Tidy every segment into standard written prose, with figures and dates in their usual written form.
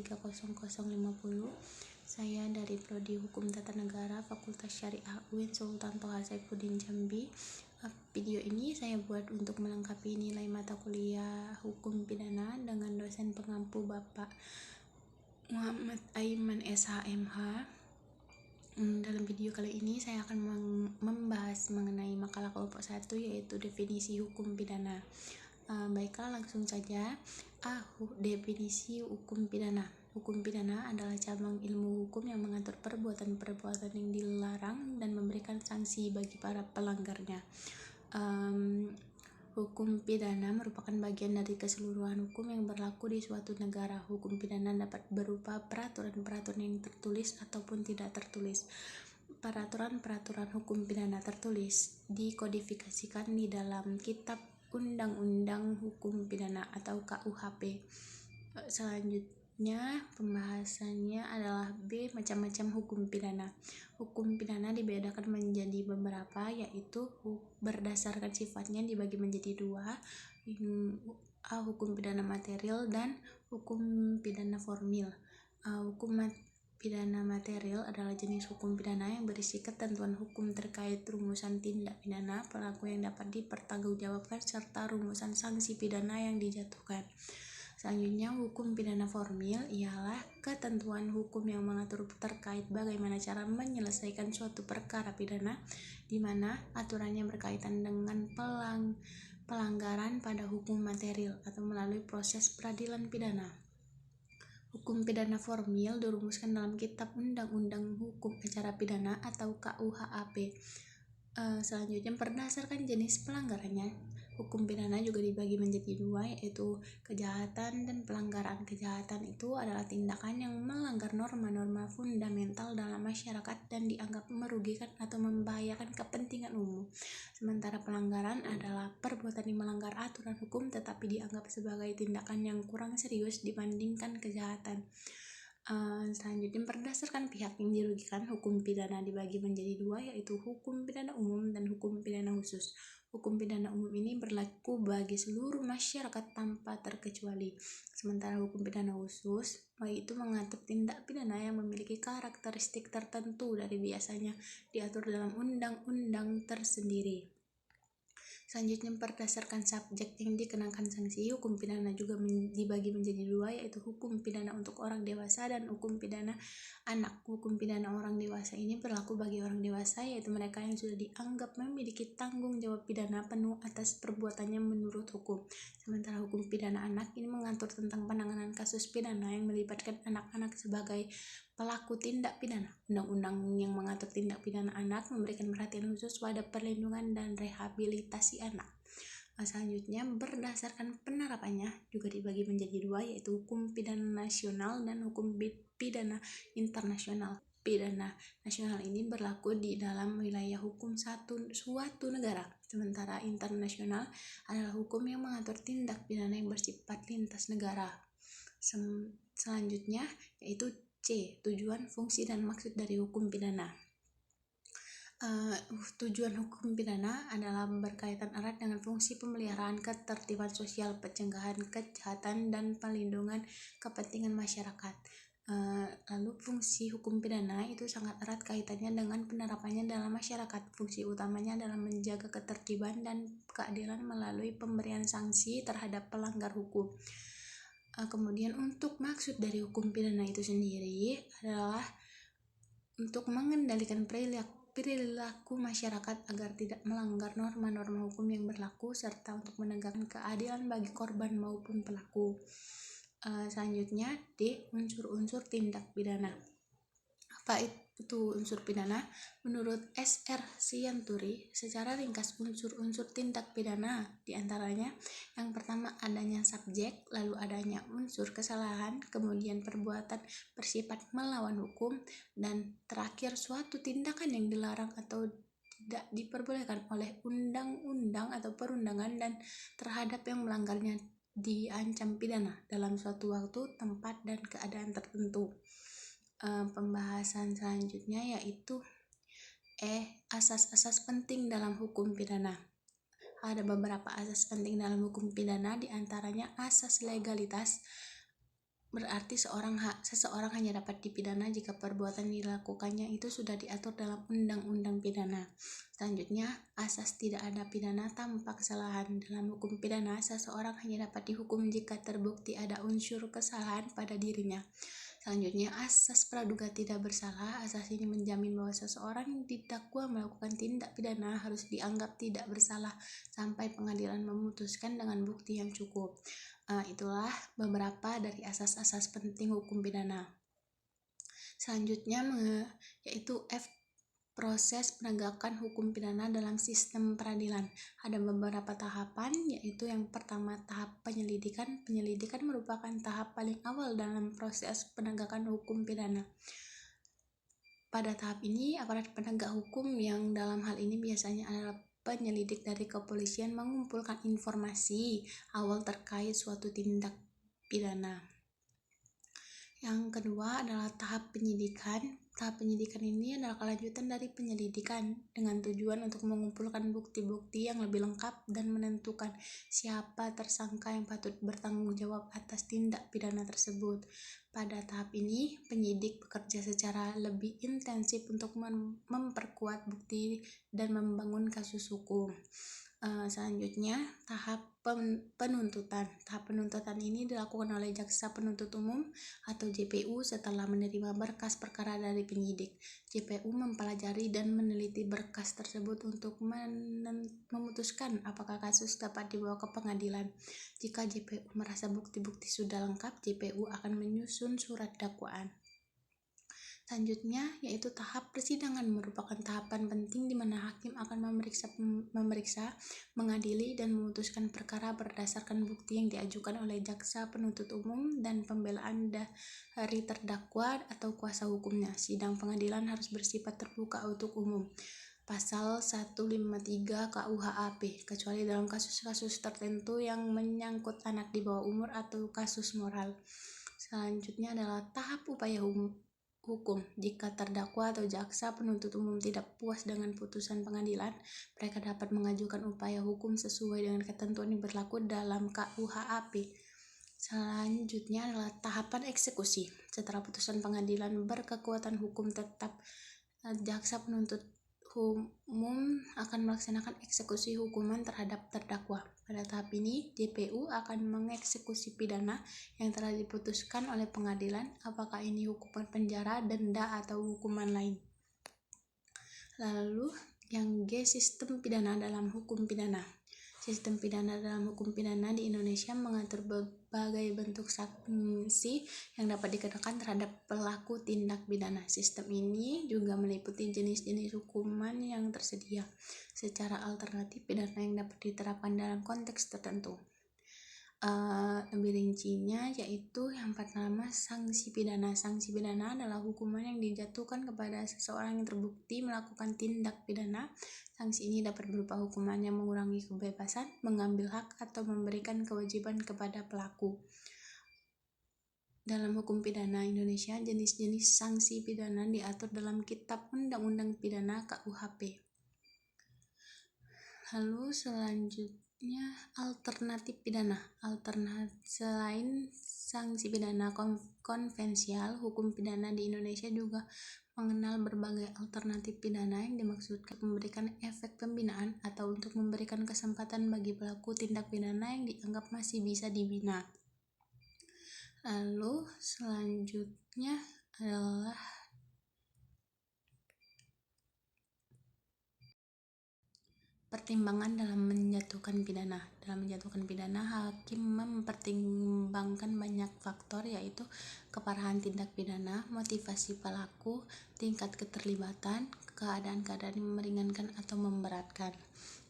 30050. Saya dari Prodi Hukum Tata Negara Fakultas Syariah UIN Sultan Toha Saifuddin Jambi. Video ini saya buat untuk melengkapi nilai mata kuliah Hukum Pidana dengan dosen pengampu Bapak Muhammad Aiman SHMH. Dalam video kali ini saya akan membahas mengenai makalah kelompok 1, yaitu definisi hukum pidana. Baiklah, langsung saja. Definisi hukum pidana. Hukum pidana adalah cabang ilmu hukum yang mengatur perbuatan-perbuatan yang dilarang dan memberikan sanksi bagi para pelanggarnya. Hukum pidana merupakan bagian dari keseluruhan hukum yang berlaku di suatu negara. Hukum pidana dapat berupa peraturan-peraturan yang tertulis ataupun tidak tertulis. Peraturan-peraturan hukum pidana tertulis dikodifikasikan di dalam Kitab Undang-Undang Hukum Pidana atau KUHP. Selanjutnya pembahasannya adalah B. Macam-macam hukum pidana. Hukum pidana dibedakan menjadi beberapa, yaitu berdasarkan sifatnya dibagi menjadi dua, hukum pidana material dan hukum pidana formil. Hukum pidana material adalah jenis hukum pidana yang berisi ketentuan hukum terkait rumusan tindak pidana, pelaku yang dapat dipertanggungjawabkan, serta rumusan sanksi pidana yang dijatuhkan. Selanjutnya, hukum pidana formil ialah ketentuan hukum yang mengatur terkait bagaimana cara menyelesaikan suatu perkara pidana, di mana aturannya berkaitan dengan pelanggaran pada hukum material atau melalui proses peradilan pidana. Hukum pidana formil dirumuskan dalam Kitab Undang-Undang Hukum Acara Pidana atau KUHAP. Selanjutnya, berdasarkan jenis pelanggarannya, hukum pidana juga dibagi menjadi dua, yaitu kejahatan dan pelanggaran. Kejahatan itu adalah tindakan yang melanggar norma-norma fundamental dalam masyarakat dan dianggap merugikan atau membahayakan kepentingan umum. Sementara pelanggaran adalah perbuatan yang melanggar aturan hukum tetapi dianggap sebagai tindakan yang kurang serius dibandingkan kejahatan. Selanjutnya, berdasarkan pihak yang dirugikan, hukum pidana dibagi menjadi dua, yaitu hukum pidana umum dan hukum pidana khusus. Hukum pidana umum ini berlaku bagi seluruh masyarakat tanpa terkecuali. Sementara hukum pidana khusus itu mengatur tindak pidana yang memiliki karakteristik tertentu dari biasanya diatur dalam undang-undang tersendiri. Selanjutnya, berdasarkan subjek yang dikenakan sanksi, hukum pidana juga dibagi menjadi dua, yaitu hukum pidana untuk orang dewasa dan hukum pidana anak. Hukum pidana orang dewasa ini berlaku bagi orang dewasa, yaitu mereka yang sudah dianggap memiliki tanggung jawab pidana penuh atas perbuatannya menurut hukum. Sementara hukum pidana anak ini mengatur tentang penanganan kasus pidana yang melibatkan anak-anak sebagai pelaku tindak pidana. Undang-undang yang mengatur tindak pidana anak memberikan perhatian khusus pada perlindungan dan rehabilitasi anak. Selanjutnya, berdasarkan penerapannya juga dibagi menjadi dua, yaitu hukum pidana nasional dan hukum pidana internasional. Pidana nasional ini berlaku di dalam wilayah hukum suatu negara, sementara internasional adalah hukum yang mengatur tindak pidana yang bersifat lintas negara. Selanjutnya, yaitu C. Tujuan, fungsi, dan maksud dari hukum pidana. Tujuan hukum pidana adalah berkaitan erat dengan fungsi pemeliharaan ketertiban sosial, pencegahan kejahatan, dan perlindungan kepentingan masyarakat. Lalu fungsi hukum pidana itu sangat erat kaitannya dengan penerapannya dalam masyarakat. Fungsi utamanya adalah menjaga ketertiban dan keadilan melalui pemberian sanksi terhadap pelanggar hukum. Kemudian untuk maksud dari hukum pidana itu sendiri adalah untuk mengendalikan perilaku masyarakat agar tidak melanggar norma-norma hukum yang berlaku, serta untuk menegakkan keadilan bagi korban maupun pelaku. Selanjutnya, D. Unsur-unsur tindak pidana. Apa itu unsur pidana? Menurut S.R. Sianturi, secara ringkas unsur-unsur tindak pidana diantaranya yang pertama adanya subjek, lalu adanya unsur kesalahan, kemudian perbuatan bersifat melawan hukum, dan terakhir suatu tindakan yang dilarang atau tidak diperbolehkan oleh undang-undang atau perundangan dan terhadap yang melanggarnya diancam pidana dalam suatu waktu, tempat, dan keadaan tertentu. Pembahasan selanjutnya yaitu asas-asas penting dalam hukum pidana. Ada beberapa asas penting dalam hukum pidana, diantaranya asas legalitas. berarti seseorang hanya dapat dipidana jika perbuatan dilakukannya itu sudah diatur dalam undang-undang pidana. Selanjutnya, asas tidak ada pidana tanpa kesalahan. Dalam hukum pidana, seseorang hanya dapat dihukum jika terbukti ada unsur kesalahan pada dirinya. Selanjutnya, asas praduga tidak bersalah. Asas ini menjamin bahwa seseorang yang didakwa melakukan tindak pidana harus dianggap tidak bersalah sampai pengadilan memutuskan dengan bukti yang cukup. Itulah beberapa dari asas-asas penting hukum pidana. Selanjutnya yaitu proses penegakan hukum pidana dalam sistem peradilan. Ada beberapa tahapan, yaitu yang pertama tahap penyelidikan. Penyelidikan merupakan tahap paling awal dalam proses penegakan hukum pidana. Pada tahap ini, aparat penegak hukum yang dalam hal ini biasanya adalah penyelidik dari kepolisian mengumpulkan informasi awal terkait suatu tindak pidana. Yang kedua adalah tahap penyidikan. Tahap penyidikan ini adalah kelanjutan dari penyelidikan dengan tujuan untuk mengumpulkan bukti-bukti yang lebih lengkap dan menentukan siapa tersangka yang patut bertanggung jawab atas tindak pidana tersebut. Pada tahap ini, penyidik bekerja secara lebih intensif untuk memperkuat bukti dan membangun kasus hukum. Selanjutnya, tahap penuntutan. Tahap penuntutan ini dilakukan oleh jaksa penuntut umum atau JPU setelah menerima berkas perkara dari penyidik. JPU mempelajari dan meneliti berkas tersebut untuk memutuskan apakah kasus dapat dibawa ke pengadilan. Jika JPU merasa bukti-bukti sudah lengkap, JPU akan menyusun surat dakwaan. Selanjutnya, yaitu tahap persidangan, merupakan tahapan penting di mana hakim akan memeriksa, mengadili, dan memutuskan perkara berdasarkan bukti yang diajukan oleh jaksa penuntut umum dan pembelaan dari terdakwa atau kuasa hukumnya. Sidang pengadilan harus bersifat terbuka untuk umum. Pasal 153 KUHP, kecuali dalam kasus-kasus tertentu yang menyangkut anak di bawah umur atau kasus moral. Selanjutnya adalah tahap upaya hukum. Jika terdakwa atau jaksa penuntut umum tidak puas dengan putusan pengadilan, mereka dapat mengajukan upaya hukum sesuai dengan ketentuan yang berlaku dalam KUHP. Selanjutnya adalah tahapan eksekusi. Setelah putusan pengadilan berkekuatan hukum tetap, jaksa penuntut umum akan melaksanakan eksekusi hukuman terhadap terdakwa. Pada tahap ini, JPU akan mengeksekusi pidana yang telah diputuskan oleh pengadilan, apakah ini hukuman penjara, denda, atau hukuman lain. Lalu, yang G, sistem pidana dalam hukum pidana. Sistem pidana dalam hukum pidana di Indonesia mengatur berbagai bentuk sanksi yang dapat dikenakan terhadap pelaku tindak pidana. Sistem ini juga meliputi jenis-jenis hukuman yang tersedia secara alternatif pidana yang dapat diterapkan dalam konteks tertentu. Lebih rincinya yaitu yang pertama sanksi pidana. Sanksi pidana adalah hukuman yang dijatuhkan kepada seseorang yang terbukti melakukan tindak pidana. Sanksi ini dapat berupa hukuman yang mengurangi kebebasan, mengambil hak, atau memberikan kewajiban kepada pelaku. Dalam hukum pidana Indonesia, jenis-jenis sanksi pidana diatur dalam Kitab Undang-Undang Pidana KUHP. Lalu selanjutnya alternatif pidana. Selain sanksi pidana konvensional, hukum pidana di Indonesia juga mengenal berbagai alternatif pidana yang dimaksudkan memberikan efek pembinaan atau untuk memberikan kesempatan bagi pelaku tindak pidana yang dianggap masih bisa dibina. Lalu selanjutnya adalah pertimbangan dalam menjatuhkan pidana. Dalam menjatuhkan pidana, hakim mempertimbangkan banyak faktor, yaitu keparahan tindak pidana, motivasi pelaku, tingkat keterlibatan, keadaan-keadaan yang meringankan atau memberatkan.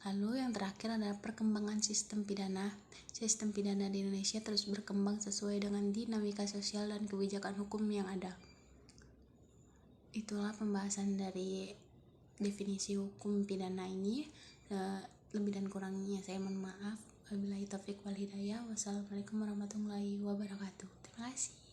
Lalu yang terakhir adalah perkembangan sistem pidana. Sistem pidana di Indonesia terus berkembang sesuai dengan dinamika sosial dan kebijakan hukum yang ada. Itulah pembahasan dari definisi hukum pidana ini. Lebih dan kurangnya saya mohon maaf. Wabillahi taufiq wal hidayah. Wassalamualaikum warahmatullahi wabarakatuh. Terima kasih.